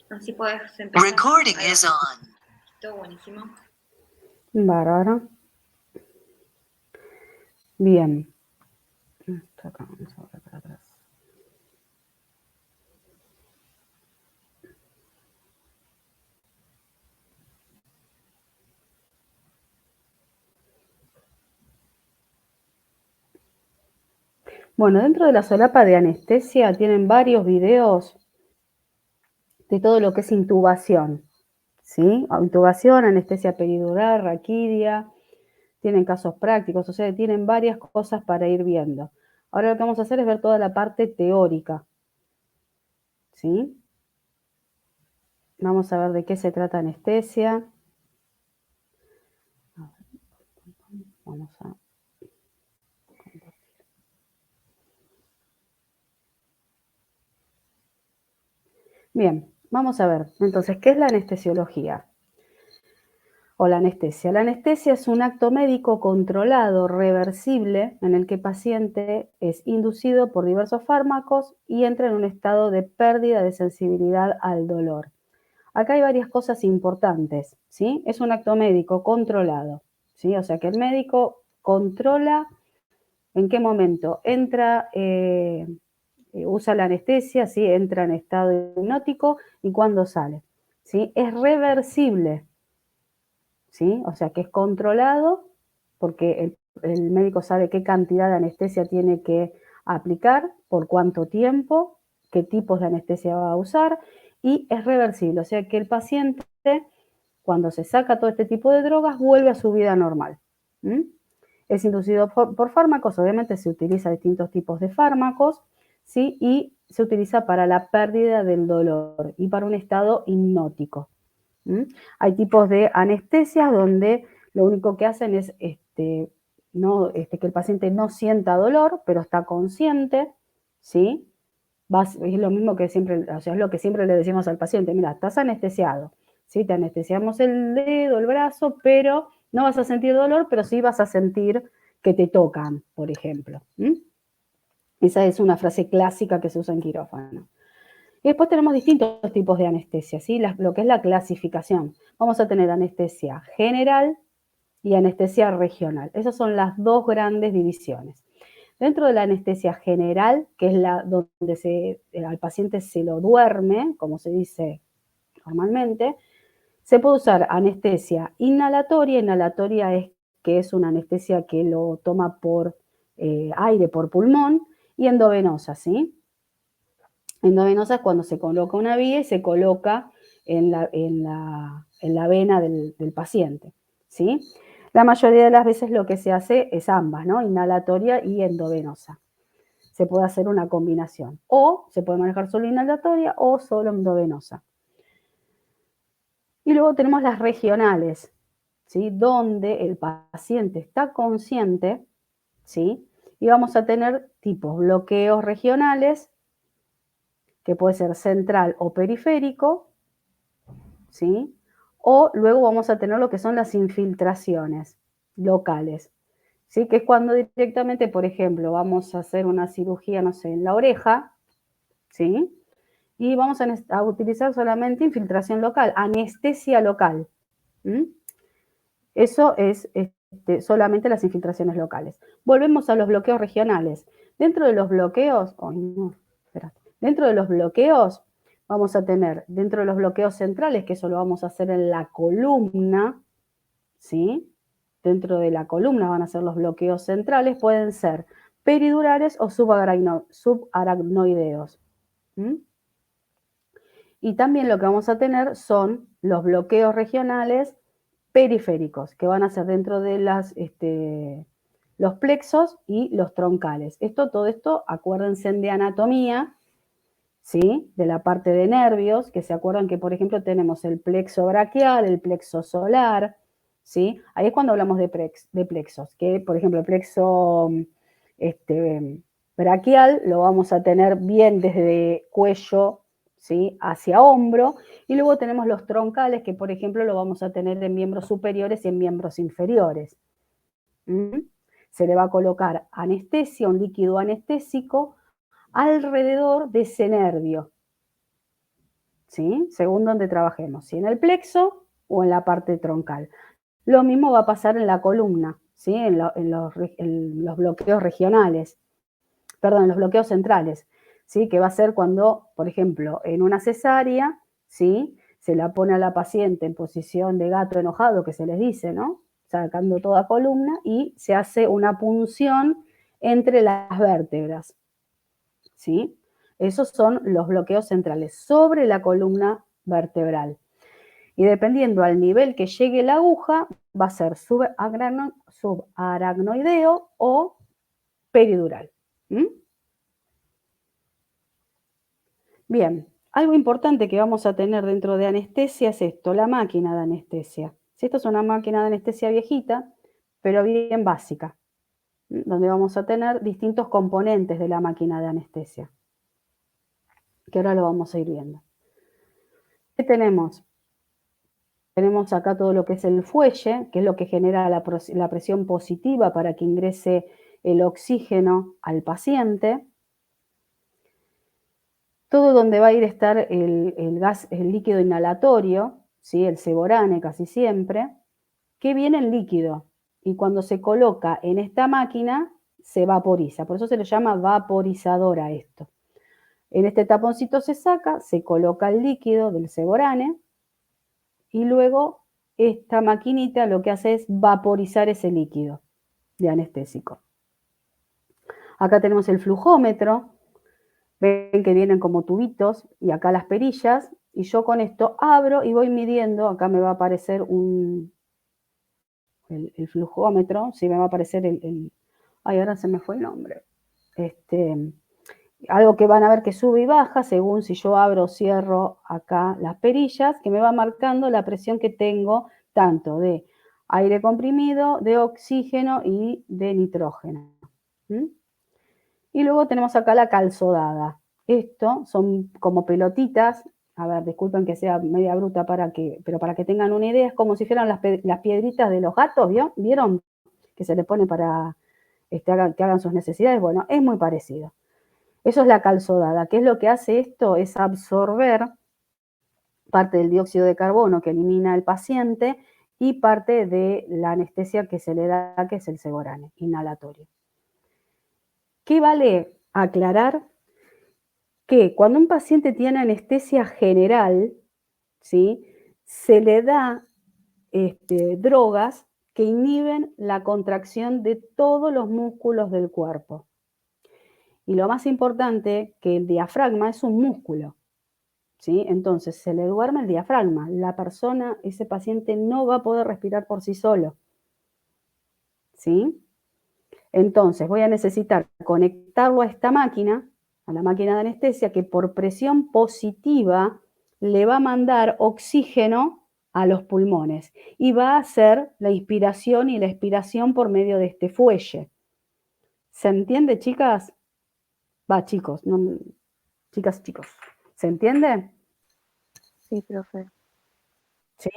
Así puedes empezar. Recording is on. Todo buenísimo. Bárbaro. Bien. Acá, vamos a ver para atrás. Bueno, dentro de la solapa de anestesia tienen varios videos de todo lo que es intubación, ¿sí? Intubación, anestesia peridural, raquidia, tienen casos prácticos, o sea, tienen varias cosas para ir viendo. Ahora lo que vamos a hacer es ver toda la parte teórica, ¿sí? Vamos a ver de qué se trata anestesia. Vamos a compartir. Bien, vamos a ver, entonces, ¿qué es la anestesiología? O la anestesia. La anestesia es un acto médico controlado, reversible, en el que el paciente es inducido por diversos fármacos y entra en un estado de pérdida de sensibilidad al dolor. Acá hay varias cosas importantes, ¿sí? Es un acto médico controlado, ¿sí? O sea que el médico controla en qué momento entra, usa la anestesia, ¿sí? Entra en estado hipnótico y cuándo sale, ¿sí? Es reversible, ¿sí? O sea que es controlado porque el médico sabe qué cantidad de anestesia tiene que aplicar, por cuánto tiempo, qué tipos de anestesia va a usar, y es reversible, o sea que el paciente, cuando se saca todo este tipo de drogas, vuelve a su vida normal. ¿Mm? Es inducido por fármacos, obviamente se utiliza distintos tipos de fármacos, ¿sí? Y se utiliza para la pérdida del dolor y para un estado hipnótico. ¿Mm? Hay tipos de anestesias donde lo único que hacen es que el paciente no sienta dolor, pero está consciente, ¿sí? Es lo mismo que siempre, o sea, es lo que siempre le decimos al paciente, mira, estás anestesiado, ¿sí? Te anestesiamos el dedo, el brazo, pero no vas a sentir dolor, pero sí vas a sentir que te tocan, por ejemplo. ¿Mm? Esa es una frase clásica que se usa en quirófano. Y después tenemos distintos tipos de anestesia, ¿sí? Lo que es la clasificación. Vamos a tener anestesia general y anestesia regional. Esas son las dos grandes divisiones. Dentro de la anestesia general, que es la donde al paciente se lo duerme, como se dice normalmente, se puede usar anestesia inhalatoria. Inhalatoria es que es una anestesia que lo toma por aire, por pulmón, y endovenosa, ¿sí? Endovenosa es cuando se coloca una vía y se coloca en la vena del paciente, ¿sí? La mayoría de las veces lo que se hace es ambas, ¿no? Inhalatoria y endovenosa. Se puede hacer una combinación. O se puede manejar solo inhalatoria o solo endovenosa. Y luego tenemos las regionales, ¿sí? Donde el paciente está consciente, ¿sí? Y vamos a tener tipos bloqueos regionales, que puede ser central o periférico, ¿sí? O luego vamos a tener lo que son las infiltraciones locales, ¿sí? Que es cuando directamente, por ejemplo, vamos a hacer una cirugía, no sé, en la oreja, ¿sí? Y vamos a utilizar solamente infiltración local, anestesia local. ¿Mm? Eso es solamente las infiltraciones locales. Volvemos a los bloqueos regionales. Dentro de los bloqueos, dentro de los bloqueos vamos a tener, dentro de los bloqueos centrales, que eso lo vamos a hacer en la columna, ¿sí? Dentro de la columna van a ser los bloqueos centrales, pueden ser peridurales o subaracnoideos. ¿Mm? Y también lo que vamos a tener son los bloqueos regionales periféricos, que van a ser dentro de los plexos y los troncales. Todo esto, acuérdense de anatomía, ¿sí? De la parte de nervios, que se acuerdan que, por ejemplo, tenemos el plexo braquial, el plexo solar, ¿sí? Ahí es cuando hablamos de plexos, que, por ejemplo, el plexo braquial lo vamos a tener bien desde cuello, ¿sí? Hacia hombro, y luego tenemos los troncales, que, por ejemplo, lo vamos a tener en miembros superiores y en miembros inferiores. ¿Mm? Se le va a colocar anestesia, un líquido anestésico, alrededor de ese nervio, ¿sí? Según donde trabajemos, si en el plexo o en la parte troncal. Lo mismo va a pasar en la columna, ¿sí? En los bloqueos regionales, perdón, en los bloqueos centrales, ¿sí? Que va a ser cuando, por ejemplo, en una cesárea, ¿sí? Se la pone a la paciente en posición de gato enojado, que se les dice, ¿no? Sacando toda columna y se hace una punción entre las vértebras, ¿sí? Esos son los bloqueos centrales sobre la columna vertebral. Y dependiendo al nivel que llegue la aguja, va a ser subaracnoideo o peridural. ¿Mm? Bien, algo importante que vamos a tener dentro de anestesia es esto, la máquina de anestesia. Si esta es una máquina de anestesia viejita, pero bien básica, donde vamos a tener distintos componentes de la máquina de anestesia, que ahora lo vamos a ir viendo. ¿Qué tenemos? Tenemos acá todo lo que es el fuelle, que es lo que genera la presión positiva para que ingrese el oxígeno al paciente. Todo donde va a ir a estar el gas, el líquido inhalatorio, ¿sí? El seborane casi siempre, que viene en líquido. Y cuando se coloca en esta máquina, se vaporiza. Por eso se le llama vaporizadora esto. En este taponcito se saca, se coloca el líquido del seborane y luego esta maquinita lo que hace es vaporizar ese líquido de anestésico. Acá tenemos el flujómetro, ven que vienen como tubitos y acá las perillas, y yo con esto abro y voy midiendo, acá me va a aparecer el flujómetro, sí me va a aparecer ay, ahora se me fue el nombre, algo que van a ver que sube y baja según si yo abro o cierro acá las perillas, que me va marcando la presión que tengo tanto de aire comprimido, de oxígeno y de nitrógeno. ¿Mm? Y luego tenemos acá la calzodada. Esto son como pelotitas, a ver, disculpen que sea media bruta pero para que tengan una idea, es como si fueran las piedritas de los gatos, ¿vieron? Que se le pone para que hagan sus necesidades. Bueno, es muy parecido. Eso es la calzodada. ¿Qué es lo que hace esto? Es absorber parte del dióxido de carbono que elimina el paciente y parte de la anestesia que se le da, que es el seborane inhalatorio. ¿Qué vale aclarar? Que cuando un paciente tiene anestesia general, ¿sí? Se le da drogas que inhiben la contracción de todos los músculos del cuerpo. Y lo más importante, que el diafragma es un músculo, ¿sí? Entonces se le duerme el diafragma. La persona, ese paciente no va a poder respirar por sí solo, ¿sí? Entonces voy a necesitar conectarlo a esta máquina, a la máquina de anestesia, que por presión positiva le va a mandar oxígeno a los pulmones y va a hacer la inspiración y la expiración por medio de este fuelle. ¿Se entiende, chicas? Va, chicos, no, chicas, chicos. ¿Se entiende? Sí, profe. ¿Sí?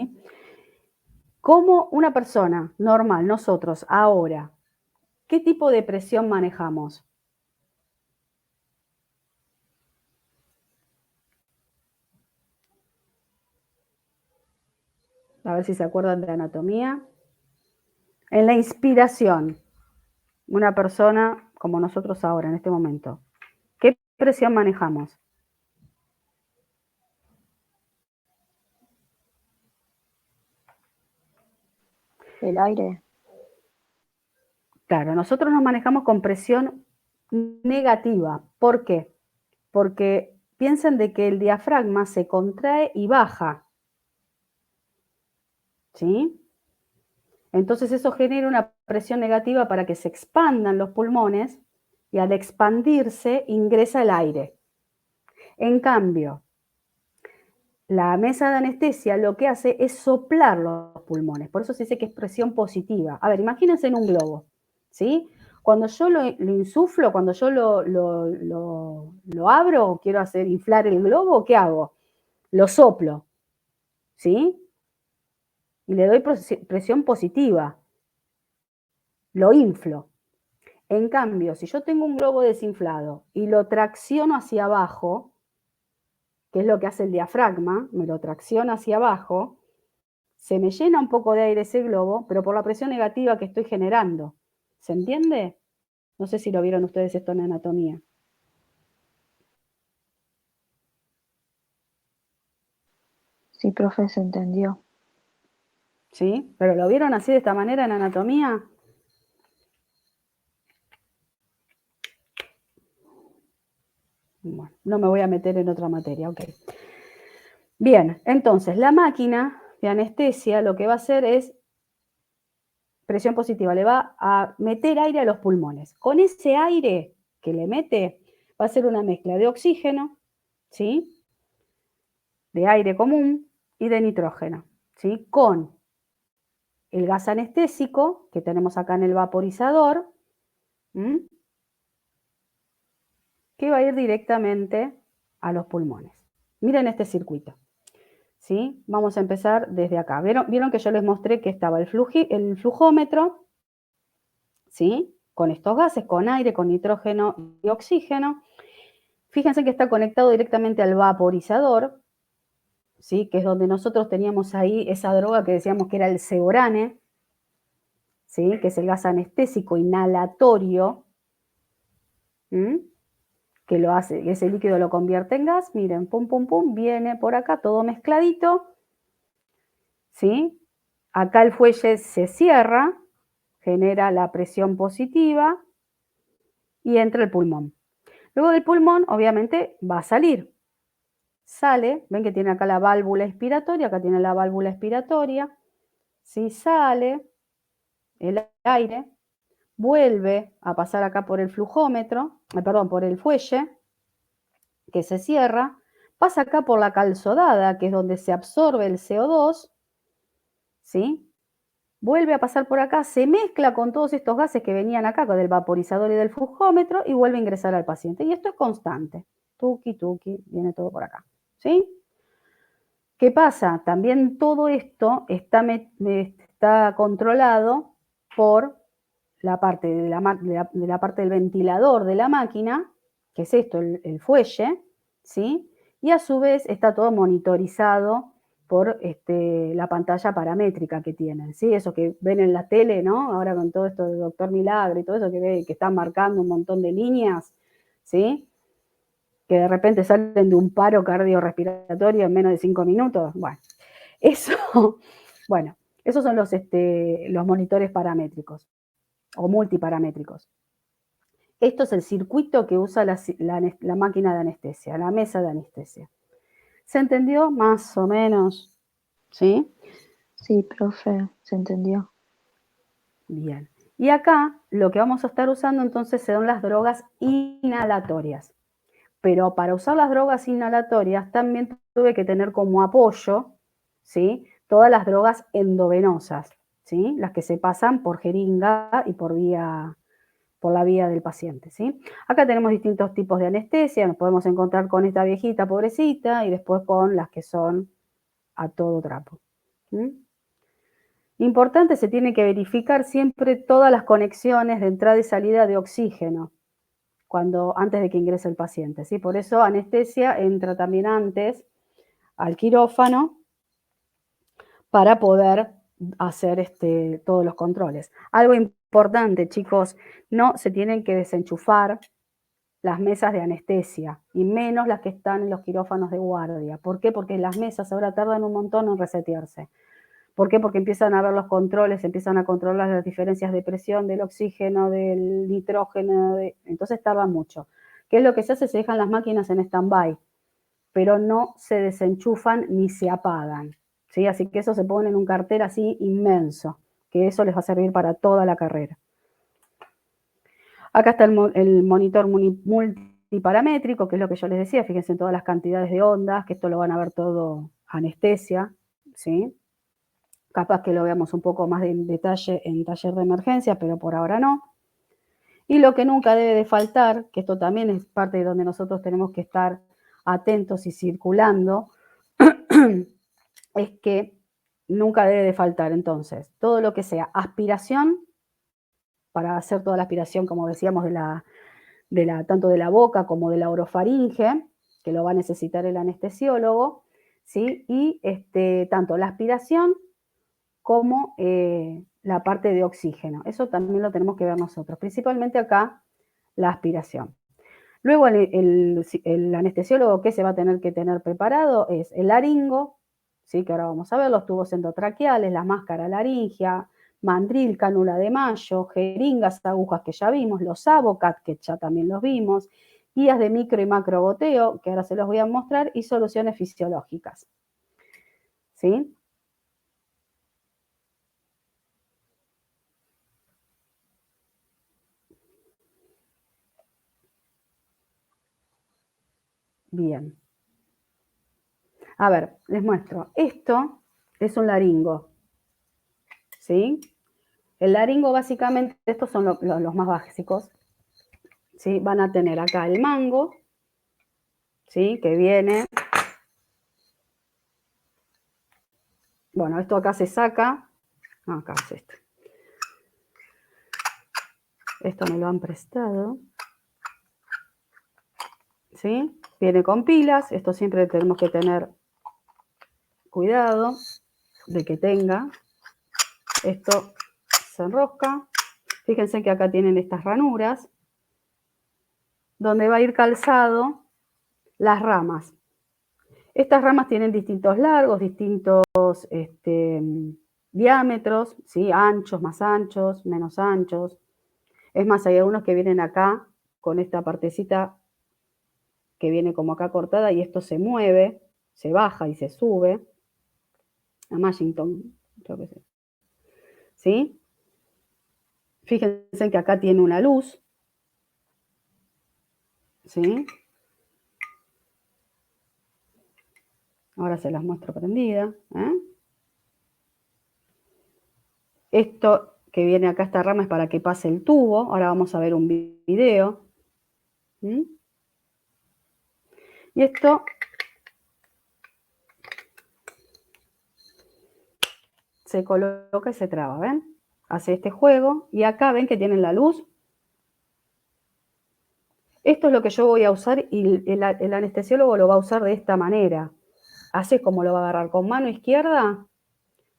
Como una persona normal, nosotros ahora, ¿qué tipo de presión manejamos? A ver si se acuerdan de anatomía. En la inspiración, una persona como nosotros ahora, en este momento, ¿qué presión manejamos? El aire. Claro, nosotros nos manejamos con presión negativa. ¿Por qué? Porque piensen de que el diafragma se contrae y baja, ¿sí? Entonces eso genera una presión negativa para que se expandan los pulmones y al expandirse ingresa el aire. En cambio, la mesa de anestesia lo que hace es soplar los pulmones, por eso se dice que es presión positiva. A ver, imagínense en un globo, ¿sí? Cuando yo lo insuflo, cuando yo lo abro, quiero hacer inflar el globo, ¿qué hago? Lo soplo, ¿sí? Y le doy presión positiva, lo inflo. En cambio, si yo tengo un globo desinflado y lo tracciono hacia abajo, que es lo que hace el diafragma, me lo tracciona hacia abajo, se me llena un poco de aire ese globo, pero por la presión negativa que estoy generando. ¿Se entiende? No sé si lo vieron ustedes esto en anatomía. Sí, profe, se entendió. ¿Sí? ¿Pero lo vieron así de esta manera en anatomía? Bueno, no me voy a meter en otra materia, ok. Bien, entonces la máquina de anestesia lo que va a hacer es presión positiva, le va a meter aire a los pulmones. Con ese aire que le mete, va a ser una mezcla de oxígeno, ¿sí? De aire común y de nitrógeno, ¿sí? Con el gas anestésico que tenemos acá en el vaporizador, ¿m? Que va a ir directamente a los pulmones. Miren este circuito, ¿sí? Vamos a empezar desde acá. ¿Vieron que yo les mostré que estaba el flujómetro, ¿sí? Con estos gases, con aire, con nitrógeno y oxígeno. Fíjense que está conectado directamente al vaporizador, ¿sí? Que es donde nosotros teníamos ahí esa droga que decíamos que era el Ceborane, ¿sí? Que es el gas anestésico inhalatorio, ¿m? Que lo hace, ese líquido lo convierte en gas. Miren, pum, pum, pum, viene por acá todo mezcladito, ¿sí? Acá el fuelle se cierra, genera la presión positiva y entra el pulmón. Luego del pulmón, obviamente, va a salir. Sale, ven que tiene acá la válvula expiratoria, acá tiene la válvula expiratoria. Si sale el aire, vuelve a pasar acá por el flujómetro, perdón, por el fuelle, que se cierra, pasa acá por la calzodada, que es donde se absorbe el CO2, ¿sí? Vuelve a pasar por acá, se mezcla con todos estos gases que venían acá, con el vaporizador y del flujómetro, y vuelve a ingresar al paciente. Y esto es constante. Tuki, tuki, viene todo por acá, ¿sí? ¿Qué pasa? También todo esto está controlado por la parte de la parte del ventilador de la máquina, que es esto, el fuelle, ¿sí? Y a su vez está todo monitorizado por la pantalla paramétrica que tienen, ¿sí? Eso que ven en la tele, ¿no? Ahora con todo esto de Doctor Milagro y todo eso que están marcando un montón de líneas, ¿sí? Que de repente salen de un paro cardiorrespiratorio en menos de 5 minutos. Bueno, eso, bueno, esos son los monitores paramétricos o multiparamétricos. Esto es el circuito que usa la máquina de anestesia, la mesa de anestesia. ¿Se entendió? Más o menos, ¿sí? Sí, profe, se entendió. Bien. Y acá lo que vamos a estar usando entonces son las drogas inhalatorias. Pero para usar las drogas inhalatorias también tuve que tener como apoyo, ¿sí? Todas las drogas endovenosas, ¿sí? Las que se pasan por jeringa y por la vía del paciente, ¿sí? Acá tenemos distintos tipos de anestesia, nos podemos encontrar con esta viejita pobrecita y después con las que son a todo trapo. ¿Sí? Importante, se tiene que verificar siempre todas las conexiones de entrada y salida de oxígeno antes de que ingrese el paciente, ¿sí? Por eso anestesia entra también antes al quirófano para poder hacer todos los controles. Algo importante, chicos, no se tienen que desenchufar las mesas de anestesia, y menos las que están en los quirófanos de guardia. ¿Por qué? Porque las mesas ahora tardan un montón en resetearse. ¿Por qué? Porque empiezan a ver los controles, empiezan a controlar las diferencias de presión del oxígeno, del nitrógeno, entonces tardan mucho. ¿Qué es lo que se hace? Se dejan las máquinas en stand-by, pero no se desenchufan ni se apagan, ¿sí? Así que eso se pone en un cartel así inmenso, que eso les va a servir para toda la carrera. Acá está el monitor multiparamétrico, que es lo que yo les decía, fíjense en todas las cantidades de ondas, que esto lo van a ver todo anestesia, ¿sí? Capaz que lo veamos un poco más en detalle en taller de emergencia, pero por ahora no. Y lo que nunca debe de faltar, que esto también es parte de donde nosotros tenemos que estar atentos y circulando, es que nunca debe de faltar entonces todo lo que sea aspiración, para hacer toda la aspiración, como decíamos, tanto de la boca como de la orofaringe, que lo va a necesitar el anestesiólogo, ¿sí? Y tanto la aspiración como la parte de oxígeno. Eso también lo tenemos que ver nosotros, principalmente acá la aspiración. Luego el anestesiólogo que se va a tener que tener preparado es el laringo, ¿sí? Que ahora vamos a ver, los tubos endotraqueales, la máscara laringea, mandril, cánula de Mayo, jeringas, agujas que ya vimos, los Avocat, que ya también los vimos, guías de micro y macro goteo, que ahora se los voy a mostrar, y soluciones fisiológicas. ¿Sí? Bien. A ver, les muestro. Esto es un laringo. ¿Sí? El laringo básicamente, estos son los más básicos. ¿Sí? Van a tener acá el mango, ¿sí? Que viene. Bueno, esto acá se saca. Acá es esto. Esto me lo han prestado. ¿Sí? Viene con pilas. Esto siempre tenemos que tener cuidado de que tenga. Esto se enrosca. Fíjense que acá tienen estas ranuras, donde va a ir calzado las ramas. Estas ramas tienen distintos largos, distintos diámetros, ¿sí? Anchos, más anchos, menos anchos. Es más, hay algunos que vienen acá con esta partecita que viene como acá cortada y esto se mueve, se baja y se sube. A Washington, creo que sí. ¿Sí? Fíjense que acá tiene una luz. ¿Sí? Ahora se las muestro prendida. Esto que viene acá, esta rama, es para que pase el tubo. Ahora vamos a ver un video. ¿Mm? Y esto se coloca y se traba, ¿ven? Hace este juego. Y acá ven que tienen la luz. Esto es lo que yo voy a usar y el anestesiólogo lo va a usar de esta manera. Así como lo va a agarrar con mano izquierda.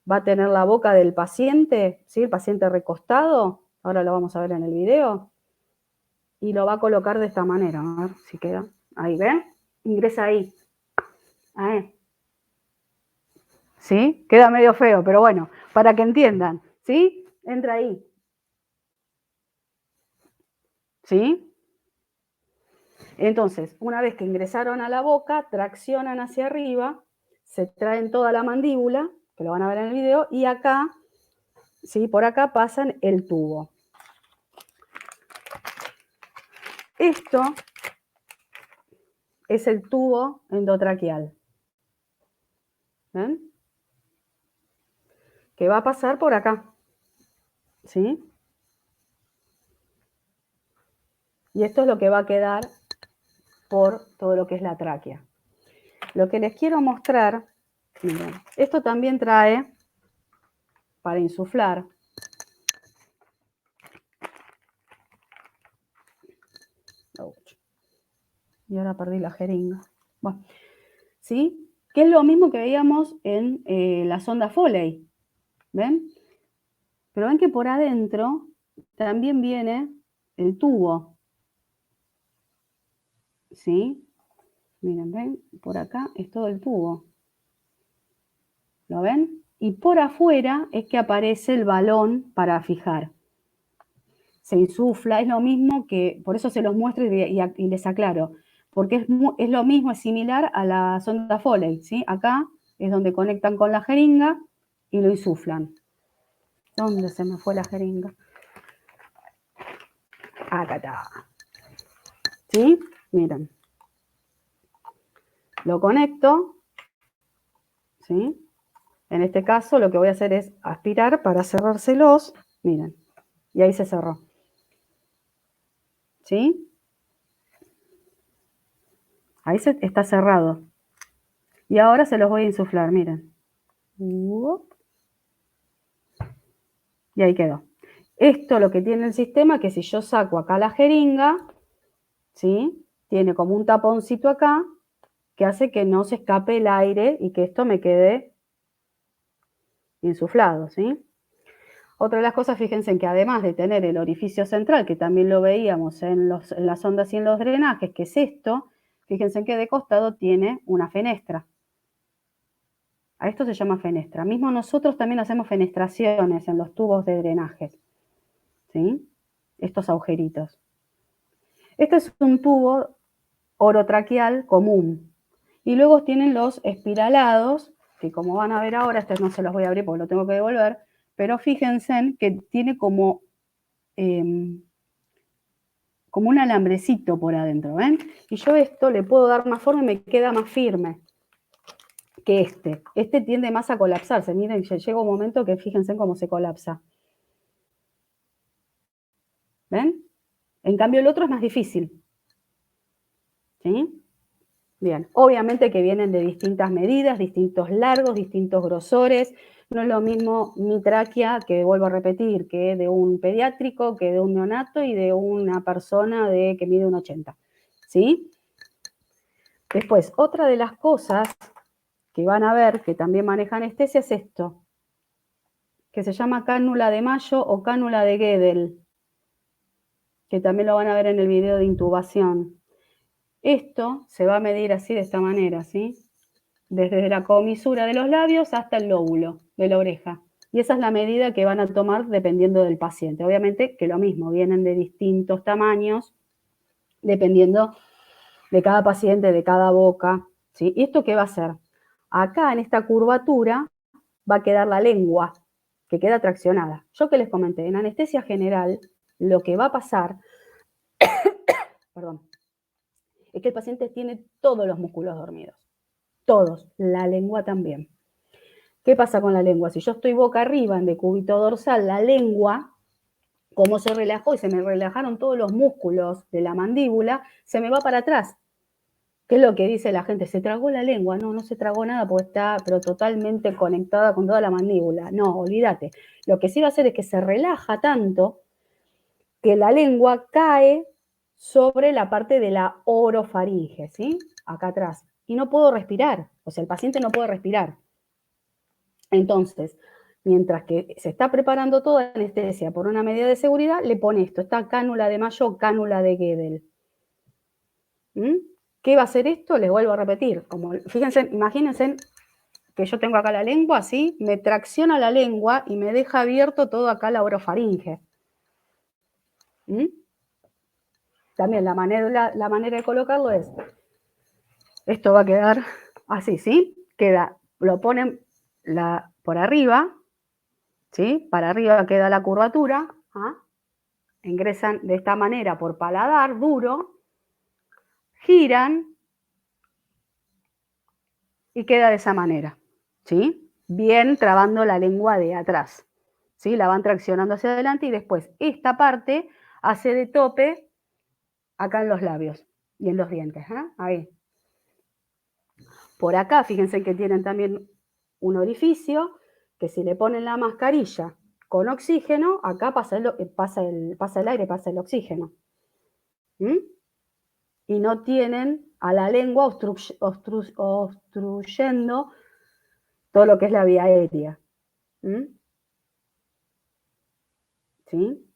Va a tener la boca del paciente, ¿sí? El paciente recostado. Ahora lo vamos a ver en el video. Y lo va a colocar de esta manera. A ver si queda. Ahí, ¿ven? Ingresa ahí. Ahí. ¿Sí? Queda medio feo, pero bueno, para que entiendan. ¿Sí? Entra ahí. ¿Sí? Entonces, una vez que ingresaron a la boca, traccionan hacia arriba, se traen toda la mandíbula, que lo van a ver en el video, y acá, ¿sí? Por acá pasan el tubo. Esto es el tubo endotraqueal. ¿Ven? Que va a pasar por acá. ¿Sí? Y esto es lo que va a quedar por todo lo que es la tráquea. Lo que les quiero mostrar, miren, esto también trae para insuflar. Y ahora perdí la jeringa. Bueno, ¿sí? Que es lo mismo que veíamos en la sonda Foley. ¿Ven? Pero ven que por adentro también viene el tubo. ¿Sí? Miren, ¿ven? Por acá es todo el tubo. ¿Lo ven? Y por afuera es que aparece el balón para fijar. Se insufla, es lo mismo que, por eso se los muestro y les aclaro, porque es lo mismo, es similar a la sonda Foley, ¿sí? Acá es donde conectan con la jeringa y lo insuflan. ¿Dónde se me fue la jeringa? Acá está. ¿Sí? Miren. Lo conecto, ¿sí? En este caso lo que voy a hacer es aspirar para cerrárselos. Miren. Y ahí se cerró. ¿Sí? Ahí está cerrado. Y ahora se los voy a insuflar, miren. Y ahí quedó. Esto lo que tiene el sistema, que si yo saco acá la jeringa, ¿sí? Tiene como un taponcito acá, que hace que no se escape el aire y que esto me quede insuflado, ¿sí? Otra de las cosas, fíjense en que además de tener el orificio central, que también lo veíamos en las ondas y en los drenajes, que es esto, fíjense en que de costado tiene una fenestra. A esto se llama fenestra. Mismo nosotros también hacemos fenestraciones en los tubos de drenaje, ¿sí? Estos agujeritos. Este es un tubo orotraqueal común. Y luego tienen los espiralados, que como van a ver ahora, este no se los voy a abrir porque lo tengo que devolver, pero fíjense en que tiene como un alambrecito por adentro, ¿ven? Y yo esto le puedo dar más forma y me queda más firme que este. Este tiende más a colapsarse. Miren, llega un momento que fíjense en cómo se colapsa. ¿Ven? En cambio el otro es más difícil. ¿Sí? Bien, obviamente que vienen de distintas medidas, distintos largos, distintos grosores. No es lo mismo mi tráquea, que vuelvo a repetir, que de un pediátrico, que de un neonato y de una persona que mide 1,80. ¿Sí? Después, otra de las cosas que van a ver, que también maneja anestesia, es esto, que se llama cánula de Mayo o cánula de Gödel, que también lo van a ver en el video de intubación. Esto se va a medir así, de esta manera, ¿sí? Desde la comisura de los labios hasta el lóbulo de la oreja. Y esa es la medida que van a tomar dependiendo del paciente. Obviamente que lo mismo, vienen de distintos tamaños, dependiendo de cada paciente, de cada boca, ¿sí? ¿Y esto qué va a hacer? Acá en esta curvatura va a quedar la lengua, que queda traccionada. Yo que les comenté, en anestesia general, lo que va a pasar, perdón, es que el paciente tiene todos los músculos dormidos. Todos, la lengua también. ¿Qué pasa con la lengua? Si yo estoy boca arriba en decúbito dorsal, la lengua, como se relajó y se me relajaron todos los músculos de la mandíbula, se me va para atrás. ¿Qué es lo que dice la gente? ¿Se tragó la lengua? No, no se tragó nada porque está pero totalmente conectada con toda la mandíbula. No, olvídate. Lo que sí va a hacer es que se relaja tanto que la lengua cae sobre la parte de la orofaringe, ¿sí? Acá atrás. Y no puedo respirar. O sea, el paciente no puede respirar. Entonces, mientras que se está preparando toda anestesia por una medida de seguridad, le pone esto, esta cánula de Mayo, cánula de Gödel. ¿Qué va a hacer esto? Les vuelvo a repetir. Fíjense, imagínense que yo tengo acá la lengua así, me tracciona la lengua y me deja abierto todo acá la orofaringe. También la manera de colocarlo es, esto va a quedar así, ¿sí? Lo ponen por arriba, ¿sí? Para arriba queda la curvatura, ingresan de esta manera por paladar duro, giran y queda de esa manera, ¿sí? Bien trabando la lengua de atrás, ¿sí? La van traccionando hacia adelante y después esta parte hace de tope acá en los labios y en los dientes, ahí. Por acá, fíjense que tienen también un orificio que si le ponen la mascarilla con oxígeno, acá pasa el aire, pasa el oxígeno. Y no tienen a la lengua obstruyendo todo lo que es la vía aérea. ¿Sí?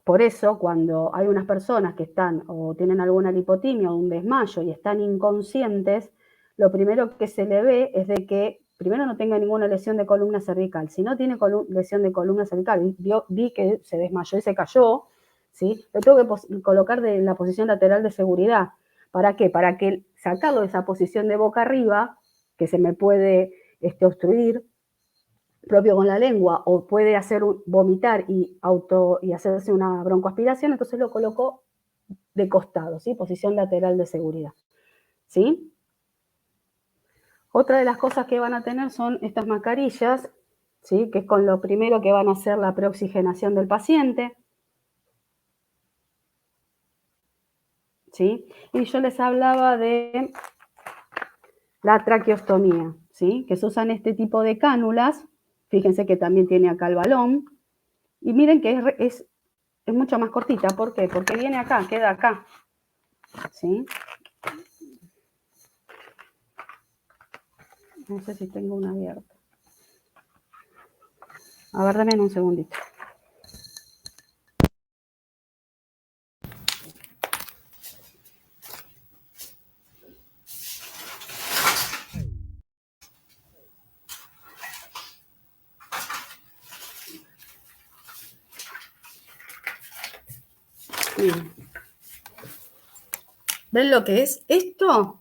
Por eso, cuando hay unas personas que están o tienen alguna lipotimia o un desmayo y están inconscientes, lo primero que se le ve es de que primero no tenga ninguna lesión de columna cervical. Si no tiene lesión de columna cervical, vi que se desmayó y se cayó, ¿sí? Lo tengo que colocar en la posición lateral de seguridad. ¿Para qué? Para que sacarlo de esa posición de boca arriba, que se me puede obstruir, propio con la lengua, o puede hacer vomitar y hacerse una broncoaspiración, entonces lo coloco de costado, ¿sí? Posición lateral de seguridad, ¿sí? Otra de las cosas que van a tener son estas mascarillas, ¿sí? Que es con lo primero que van a hacer la preoxigenación del paciente, ¿sí? Y yo les hablaba de la traqueostomía, ¿sí? Que se usan este tipo de cánulas. Fíjense que también tiene acá el balón. Y miren que es mucho más cortita. ¿Por qué? Porque viene acá, queda acá. ¿Sí? No sé si tengo una abierta. A ver, dame un segundito. Bien. ¿Ven lo que es? Esto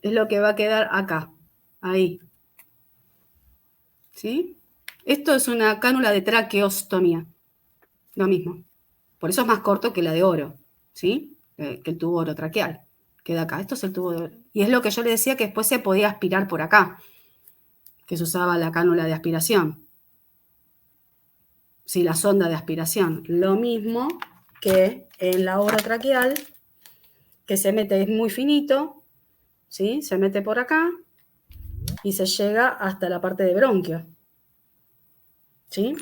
es lo que va a quedar acá, ahí. ¿Sí? Esto es una cánula de traqueostomía. Lo mismo. Por eso es más corto que la de oro, ¿sí? Que el tubo orotraqueal. Queda acá. Esto es el tubo de oro. Y es lo que yo le decía que después se podía aspirar por acá, que se usaba la cánula de aspiración. Sí, la sonda de aspiración. Lo mismo que en la orotraqueal, que se mete, es muy finito, ¿sí? Se mete por acá y se llega hasta la parte de bronquio, ¿sí?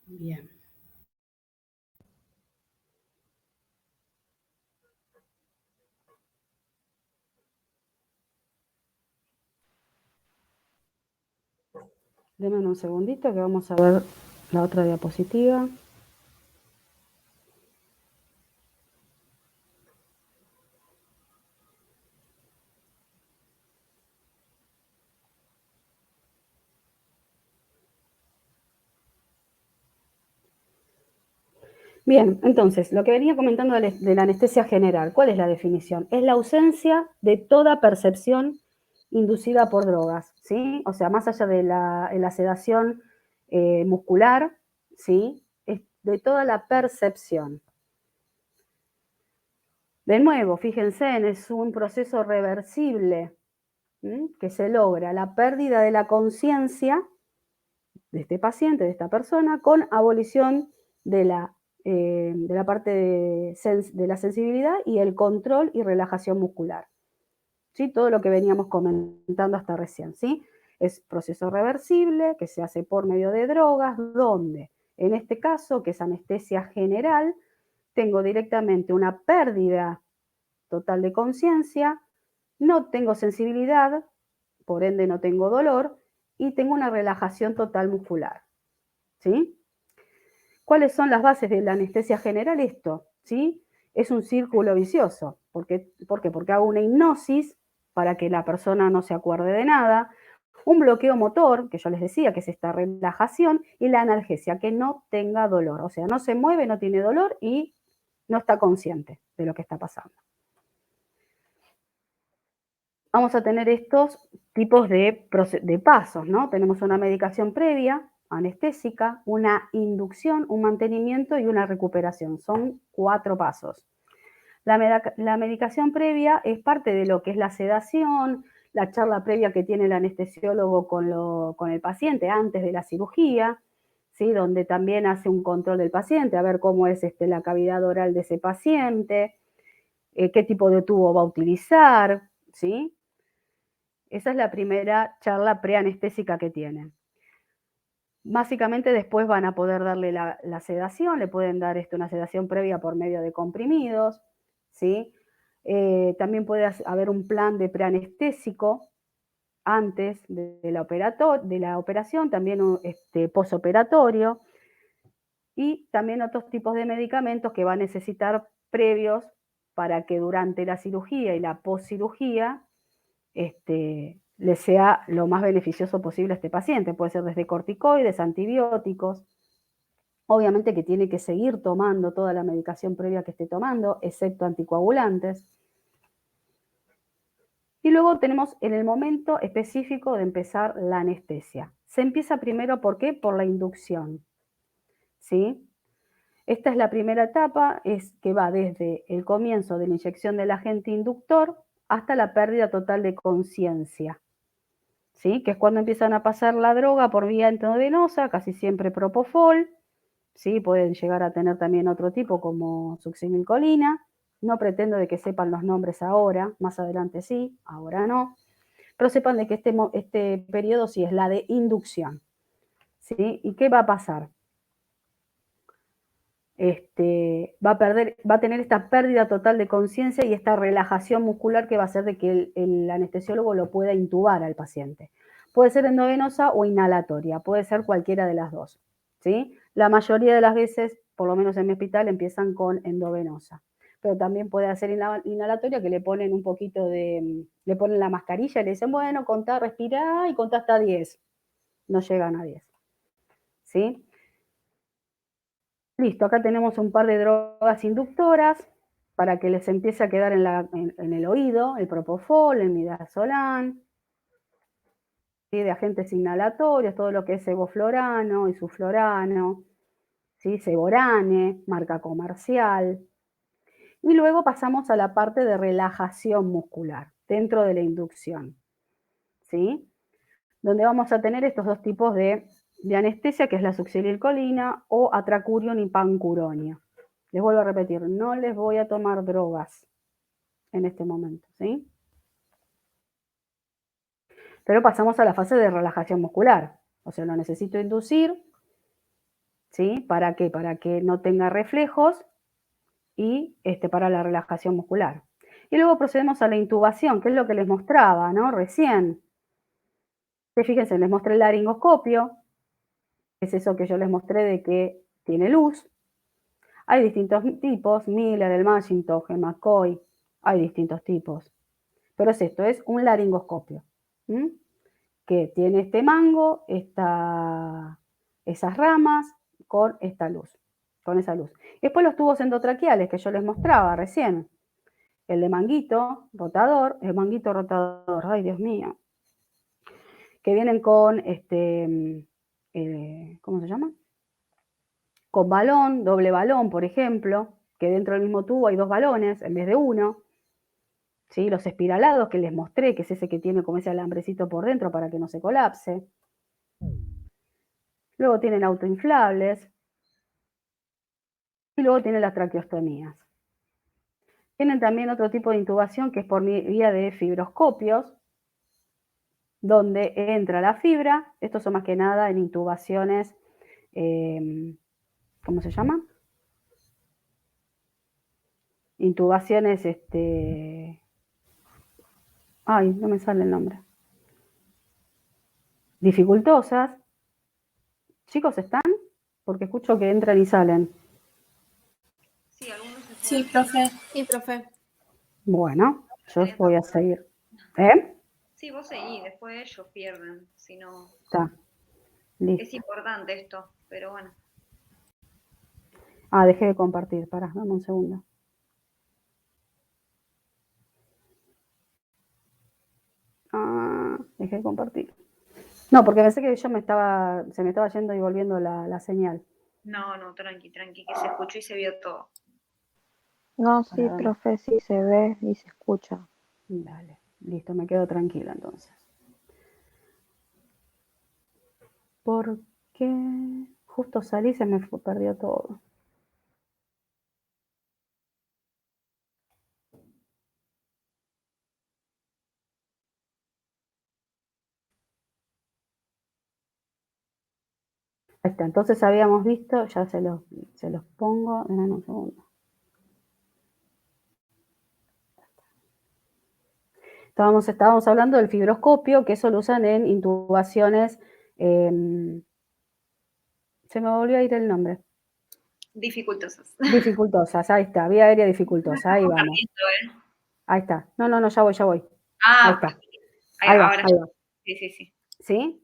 Bien. Denme un segundito que vamos a ver la otra diapositiva. Bien, entonces, lo que venía comentando de la anestesia general, ¿cuál es la definición? Es la ausencia de toda percepción inducida por drogas, ¿sí? O sea, más allá de la sedación muscular, ¿sí? Es de toda la percepción. De nuevo, fíjense, es un proceso reversible, ¿sí? Que se logra la pérdida de la conciencia de este paciente, de esta persona, con abolición de la parte de la sensibilidad y el control y relajación muscular. ¿Sí? Todo lo que veníamos comentando hasta recién. ¿Sí? Es proceso reversible que se hace por medio de drogas, donde en este caso, que es anestesia general, tengo directamente una pérdida total de conciencia, no tengo sensibilidad, por ende no tengo dolor, y tengo una relajación total muscular. ¿Sí? ¿Cuáles son las bases de la anestesia general? Esto, ¿sí? Es un círculo vicioso. ¿Por qué? Porque hago una hipnosis para que la persona no se acuerde de nada, un bloqueo motor, que yo les decía que es esta relajación, y la analgesia, que no tenga dolor. O sea, no se mueve, no tiene dolor y no está consciente de lo que está pasando. Vamos a tener estos tipos de pasos, ¿no? Tenemos una medicación previa, anestésica, una inducción, un mantenimiento y una recuperación. Son 4 pasos. La medicación previa es parte de lo que es la sedación, la charla previa que tiene el anestesiólogo con el paciente antes de la cirugía, ¿sí? Donde también hace un control del paciente, a ver cómo es la cavidad oral de ese paciente, qué tipo de tubo va a utilizar, ¿sí? Esa es la primera charla preanestésica que tienen. Básicamente después van a poder darle la sedación, le pueden dar una sedación previa por medio de comprimidos, ¿sí? También puede haber un plan de preanestésico antes de la operación, también posoperatorio, y también otros tipos de medicamentos que va a necesitar previos para que durante la cirugía y la poscirugía le sea lo más beneficioso posible a este paciente. Puede ser desde corticoides, antibióticos. Obviamente que tiene que seguir tomando toda la medicación previa que esté tomando, excepto anticoagulantes. Y luego tenemos en el momento específico de empezar la anestesia. Se empieza primero, ¿por qué? Por la inducción, ¿sí? Esta es la primera etapa, es que va desde el comienzo de la inyección del agente inductor hasta la pérdida total de conciencia, ¿sí? Que es cuando empiezan a pasar la droga por vía intravenosa, casi siempre propofol, ¿sí? Pueden llegar a tener también otro tipo como succinilcolina. No pretendo de que sepan los nombres ahora, más adelante sí, ahora no, pero sepan de que este periodo sí es la de inducción, ¿sí? ¿Y qué va a pasar? va a tener esta pérdida total de conciencia y esta relajación muscular que va a hacer de que el anestesiólogo lo pueda intubar al paciente. Puede ser endovenosa o inhalatoria, puede ser cualquiera de las dos, ¿sí? La mayoría de las veces, por lo menos en mi hospital, empiezan con endovenosa, pero también puede ser inhalatoria, que le ponen un poquito le ponen la mascarilla y le dicen, bueno, contá, respirá y contá hasta 10. No llegan a 10, ¿sí? Listo, acá tenemos un par de drogas inductoras para que les empiece a quedar en el oído, el propofol, el midazolam, ¿sí? De agentes inhalatorios, todo lo que es sevoflurano, isuflurano, ¿sí? Seborane, marca comercial. Y luego pasamos a la parte de relajación muscular, dentro de la inducción, ¿sí? Donde vamos a tener estos dos tipos de anestesia, que es la succinilcolina o atracurium y pancuronio. Les vuelvo a repetir, no les voy a tomar drogas en este momento, ¿sí? Pero pasamos a la fase de relajación muscular. O sea, lo necesito inducir, ¿sí? ¿Para qué? Para que no tenga reflejos y para la relajación muscular. Y luego procedemos a la intubación, que es lo que les mostraba, ¿no? Recién. Fíjense, les mostré el laringoscopio, que es eso que yo les mostré de que tiene luz. Hay distintos tipos, Miller, el Macintosh, el McCoy, hay distintos tipos. Pero es esto, es un laringoscopio, ¿sí? Que tiene este mango, esas ramas, con esta luz, con esa luz. Y después los tubos endotraqueales que yo les mostraba recién. El de manguito rotador, ay Dios mío, que vienen con, ¿cómo se llama? Con balón, doble balón, por ejemplo, que dentro del mismo tubo hay dos balones en vez de uno. ¿Sí? Los espiralados que les mostré, que es ese que tiene como ese alambrecito por dentro para que no se colapse. Luego tienen autoinflables. Y luego tienen las traqueostomías. Tienen también otro tipo de intubación que es por vía de fibroscopios, donde entra la fibra. Estos son más que nada en intubaciones, ¿cómo se llama? Intubaciones, ay, no me sale el nombre. Dificultosas. Chicos, ¿están? Porque escucho que entran y salen. Sí, algunos se Sí, quedan. profe. Sí, profe. Bueno, yo voy a seguir. ¿Eh? Sí, vos seguís, después ellos pierden, si no. Está. Listo. Es importante esto, pero bueno. Ah, dejé de compartir. Pará, dame un segundo. Ah, dejé de compartir. No, porque pensé que yo se me estaba yendo y volviendo la señal. No, tranqui, que se escuchó y se vio todo. No, sí, profe, sí se ve y se escucha. Dale, listo, me quedo tranquila entonces. Porque justo salí y se me perdió todo. Ahí está, entonces habíamos visto, ya se los pongo, denme un segundo. Estábamos hablando del fibroscopio, que eso lo usan en intubaciones, se me volvió a ir el nombre. Dificultosas. Dificultosas, ahí está, vía aérea dificultosa, ahí vamos. Ahí está, no, ya voy. Ah, ahí está. Ahí va. Sí. ¿Sí?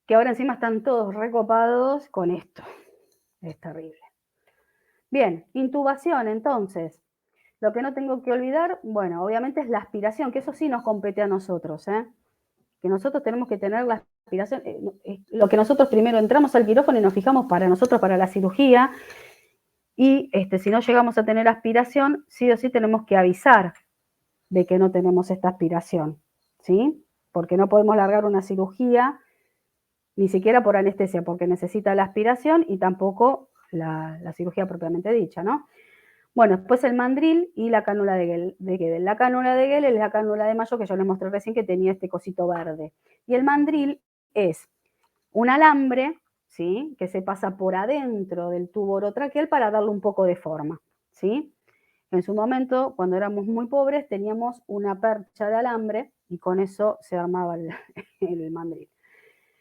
Que ahora encima están todos recopados con esto. Es terrible. Bien, intubación entonces. Lo que no tengo que olvidar, bueno, obviamente es la aspiración, que eso sí nos compete a nosotros, ¿eh? Que nosotros tenemos que tener la aspiración, lo que nosotros primero entramos al quirófano y nos fijamos para nosotros, para la cirugía, y si no llegamos a tener aspiración, sí o sí tenemos que avisar de que no tenemos esta aspiración, ¿sí? Porque no podemos largar una cirugía, ni siquiera por anestesia, porque necesita la aspiración y tampoco la cirugía propiamente dicha, ¿no? Bueno, después el mandril y la cánula de Guedel. La cánula de Guedel es la cánula de Mayo que yo les mostré recién que tenía este cosito verde. Y el mandril es un alambre, ¿sí? Que se pasa por adentro del tubo orotraqueal para darle un poco de forma, ¿sí? En su momento, cuando éramos muy pobres, teníamos una percha de alambre y con eso se armaba el mandril.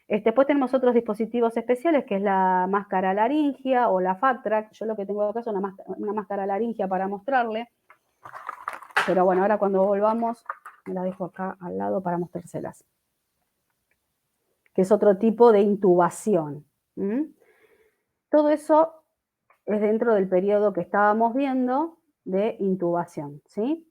Después tenemos otros dispositivos especiales, que es la máscara laringia o la FatTrack. Yo lo que tengo acá es una máscara laringia para mostrarle. Pero bueno, ahora cuando volvamos, me la dejo acá al lado para mostrárselas. Que es otro tipo de intubación. Todo eso es dentro del periodo que estábamos viendo de intubación, ¿sí?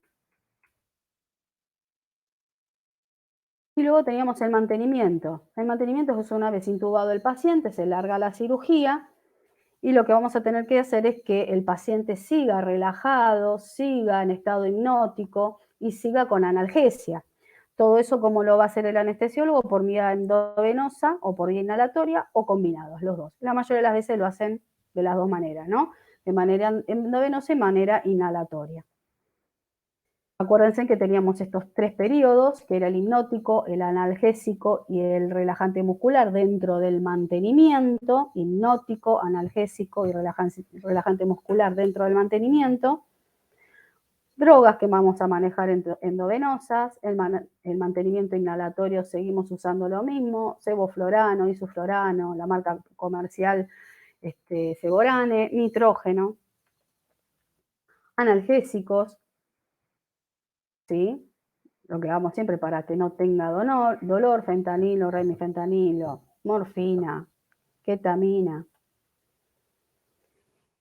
Y luego teníamos el mantenimiento. El mantenimiento es una vez intubado el paciente, se larga la cirugía y lo que vamos a tener que hacer es que el paciente siga relajado, siga en estado hipnótico y siga con analgesia. Todo eso, ¿cómo lo va a hacer el anestesiólogo? Por vía endovenosa o por vía inhalatoria o combinados, los dos. La mayoría de las veces lo hacen de las dos maneras, ¿no? De manera endovenosa y manera inhalatoria. Acuérdense que teníamos estos tres periodos, que era el hipnótico, el analgésico y el relajante muscular dentro del mantenimiento, hipnótico, analgésico y relajante muscular dentro del mantenimiento. Drogas que vamos a manejar endovenosas, el mantenimiento inhalatorio seguimos usando lo mismo, sevoflurano, isoflurano, la marca comercial Seborane, nitrógeno, analgésicos, ¿sí? Lo que hagamos siempre para que no tenga dolor, fentanilo, remifentanilo, morfina, ketamina.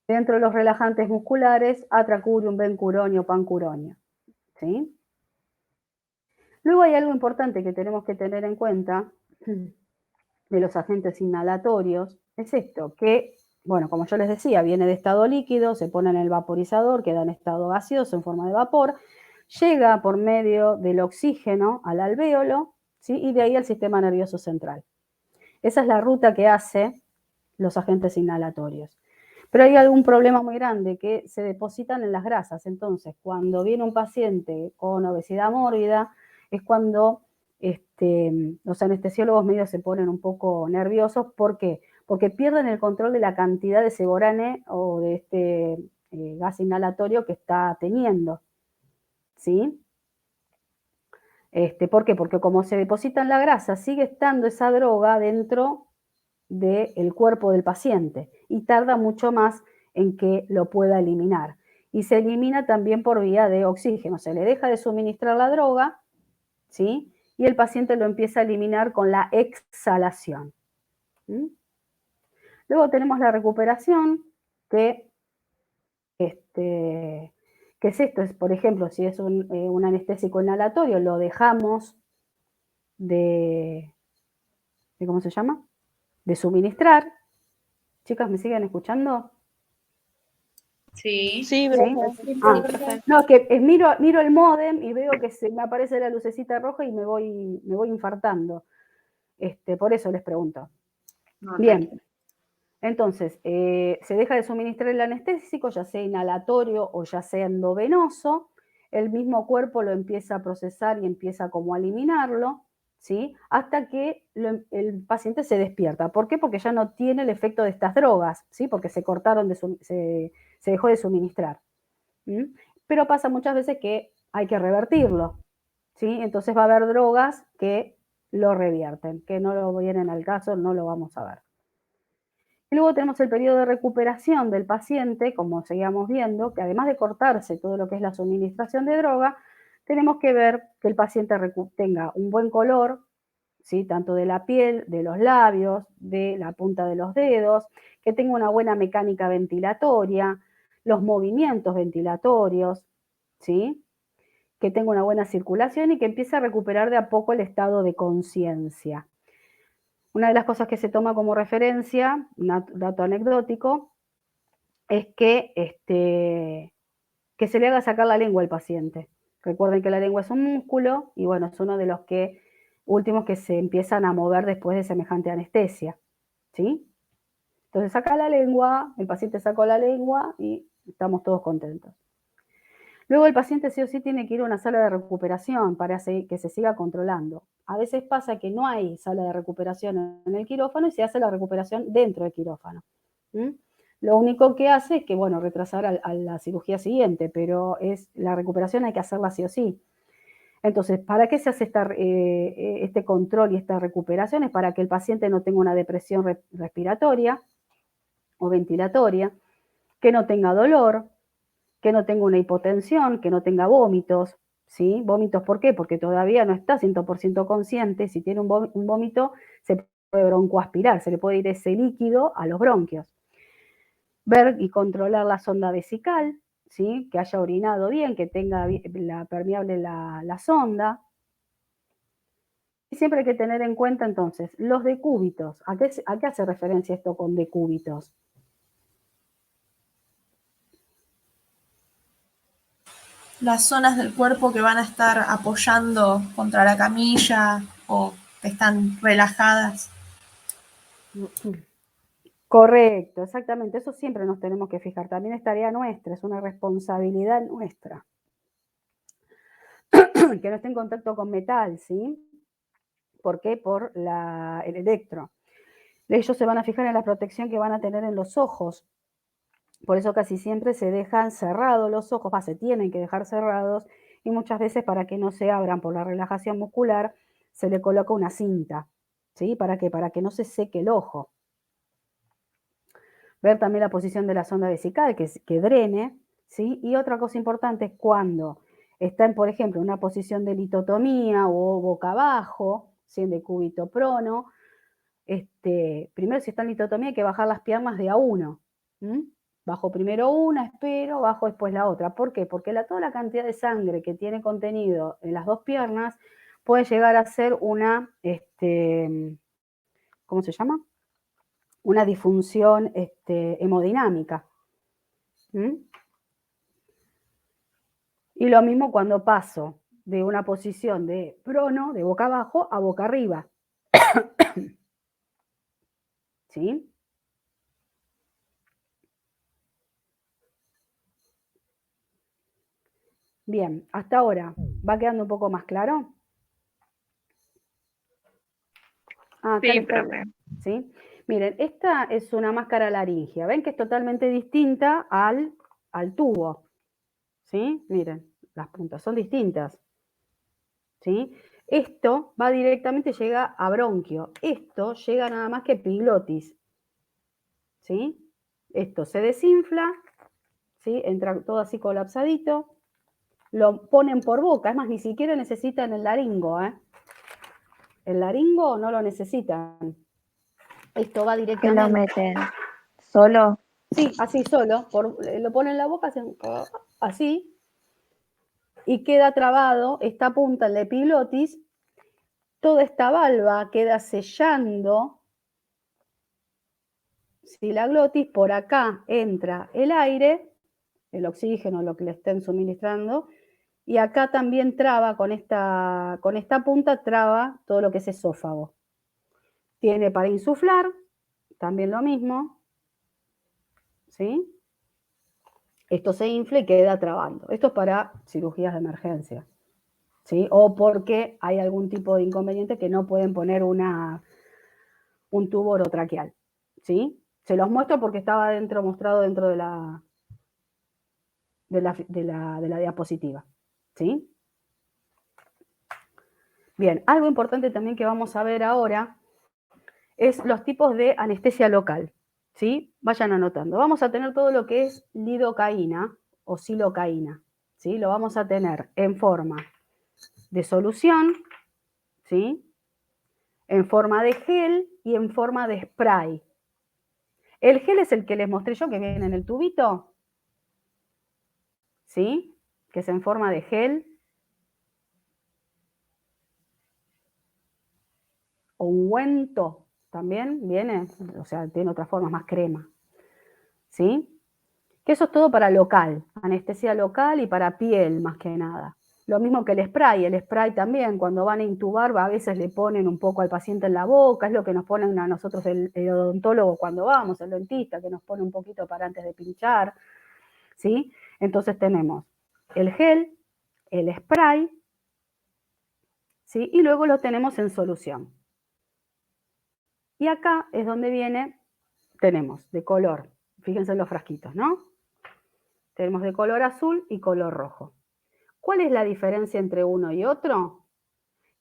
Dentro de los relajantes musculares, atracurium, bencuronio, pancuronio, ¿sí? Luego hay algo importante que tenemos que tener en cuenta de los agentes inhalatorios, es esto, que, bueno, como yo les decía, viene de estado líquido, se pone en el vaporizador, queda en estado gaseoso en forma de vapor, llega por medio del oxígeno al alvéolo, ¿sí? Y de ahí al sistema nervioso central. Esa es la ruta que hace los agentes inhalatorios. Pero hay algún problema muy grande, que se depositan en las grasas. Entonces, cuando viene un paciente con obesidad mórbida, es cuando los anestesiólogos medios se ponen un poco nerviosos. ¿Por qué? Porque pierden el control de la cantidad de seborane o de este gas inhalatorio que está teniendo, ¿sí? ¿Por qué? Porque como se deposita en la grasa, sigue estando esa droga dentro del cuerpo del paciente y tarda mucho más en que lo pueda eliminar. Y se elimina también por vía de oxígeno. Se le deja de suministrar la droga, ¿sí? Y el paciente lo empieza a eliminar con la exhalación. ¿Mm? Luego tenemos la recuperación, que ¿qué es esto? Es, por ejemplo, si es un anestésico inhalatorio, lo dejamos de ¿cómo se llama? De suministrar. Chicas, ¿me siguen escuchando? Sí. Sí, ¿Sí? profe. No, es que miro el módem y veo que se me aparece la lucecita roja y me voy infartando. Por eso les pregunto. No, Bien, tranquilo. entonces, se deja de suministrar el anestésico, ya sea inhalatorio o ya sea endovenoso, el mismo cuerpo lo empieza a procesar y empieza como a eliminarlo, ¿sí? Hasta que el paciente se despierta. ¿Por qué? Porque ya no tiene el efecto de estas drogas, ¿sí? Porque se cortaron, se dejó de suministrar. ¿Mm? Pero pasa muchas veces que hay que revertirlo, ¿sí? Entonces va a haber drogas que lo revierten, que no lo vienen al caso, no lo vamos a ver. Y luego tenemos el periodo de recuperación del paciente, como seguíamos viendo, que además de cortarse todo lo que es la suministración de droga, tenemos que ver que el paciente tenga un buen color, ¿sí? Tanto de la piel, de los labios, de la punta de los dedos, que tenga una buena mecánica ventilatoria, los movimientos ventilatorios, ¿sí? Que tenga una buena circulación y que empiece a recuperar de a poco el estado de conciencia. Una de las cosas que se toma como referencia, un dato anecdótico, es que se le haga sacar la lengua al paciente. Recuerden que la lengua es un músculo y bueno, es uno de los últimos que se empiezan a mover después de semejante anestesia, ¿sí? Entonces saca la lengua, el paciente sacó la lengua y estamos todos contentos. Luego el paciente sí o sí tiene que ir a una sala de recuperación para que se siga controlando. A veces pasa que no hay sala de recuperación en el quirófano y se hace la recuperación dentro del quirófano. Lo único que hace es que, bueno, retrasar a la cirugía siguiente, pero la recuperación hay que hacerla sí o sí. Entonces, ¿para qué se hace este control y esta recuperación? Es para que el paciente no tenga una depresión respiratoria o ventilatoria, que no tenga dolor, que no tenga una hipotensión, que no tenga vómitos, ¿sí? ¿Vómitos por qué? Porque todavía no está 100% consciente. Si tiene un vómito, se puede broncoaspirar, se le puede ir ese líquido a los bronquios. Ver y controlar la sonda vesical, ¿sí? Que haya orinado bien, que tenga permeable la sonda. Y siempre hay que tener en cuenta entonces los decúbitos. ¿A qué hace referencia esto con decúbitos? Las zonas del cuerpo que van a estar apoyando contra la camilla o que están relajadas. Correcto, exactamente. Eso siempre nos tenemos que fijar. También es tarea nuestra, es una responsabilidad nuestra. Que no esté en contacto con metal, ¿sí? ¿Por qué? Por el electro. Ellos se van a fijar en la protección que van a tener en los ojos. Por eso casi siempre se dejan cerrados los ojos, se tienen que dejar cerrados, y muchas veces para que no se abran por la relajación muscular, se le coloca una cinta, ¿sí? ¿Para qué? Para que no se seque el ojo. Ver también la posición de la sonda vesical, que drene, ¿sí? Y otra cosa importante es cuando está, por ejemplo, en una posición de litotomía o boca abajo, ¿sí? En decúbito prono. Primero, si está en litotomía, hay que bajar las piernas de a uno. Bajo primero una, espero, bajo después la otra. ¿Por qué? Porque toda la cantidad de sangre que tiene contenido en las dos piernas puede llegar a ser una, ¿cómo se llama? Una disfunción hemodinámica. Y lo mismo cuando paso de una posición de prono, de boca abajo, a boca arriba. ¿Sí? Bien, hasta ahora, ¿va quedando un poco más claro? Sí, profe. ¿Sí? Miren, esta es una máscara laringia. ¿Ven que es totalmente distinta al tubo? ¿Sí? Miren, las puntas son distintas. ¿Sí? Esto va directamente, llega a bronquio. Esto llega nada más que epiglotis. ¿Sí? Esto se desinfla, ¿sí? Entra todo así colapsadito. Lo ponen por boca, es más, ni siquiera necesitan el laringo, ¿eh? El laringo no lo necesitan. Esto va ¿Que directamente. lo meten solo? Sí, así solo. Lo ponen en la boca, así, y queda trabado esta punta en la epiglotis. Toda esta valva queda sellando, si la glotis, por acá entra el aire, el oxígeno, lo que le estén suministrando, y acá también traba, con esta punta traba todo lo que es esófago. Tiene para insuflar, también lo mismo, ¿sí? Esto se infla y queda trabando. Esto es para cirugías de emergencia, ¿sí? O porque hay algún tipo de inconveniente que no pueden poner un tubo orotraqueal, ¿sí? Se los muestro porque estaba mostrado dentro de la diapositiva, ¿sí? Bien, algo importante también que vamos a ver ahora es los tipos de anestesia local, ¿sí? Vayan anotando. Vamos a tener todo lo que es lidocaína o silocaína, ¿sí? Lo vamos a tener en forma de solución, ¿sí? En forma de gel y en forma de spray. El gel es el que les mostré yo, que viene en el tubito, ¿sí? Que es en forma de gel. O ungüento también viene, o sea, tiene otras formas, más crema, ¿sí? Que eso es todo para local, anestesia local y para piel más que nada. Lo mismo que el spray también, cuando van a intubar, a veces le ponen un poco al paciente en la boca, es lo que nos ponen a nosotros el odontólogo cuando vamos, el dentista, que nos pone un poquito para antes de pinchar, ¿sí? Entonces tenemos el gel, el spray, ¿sí? Y luego lo tenemos en solución. Y acá es donde tenemos de color, fíjense en los frasquitos, ¿no? Tenemos de color azul y color rojo. ¿Cuál es la diferencia entre uno y otro?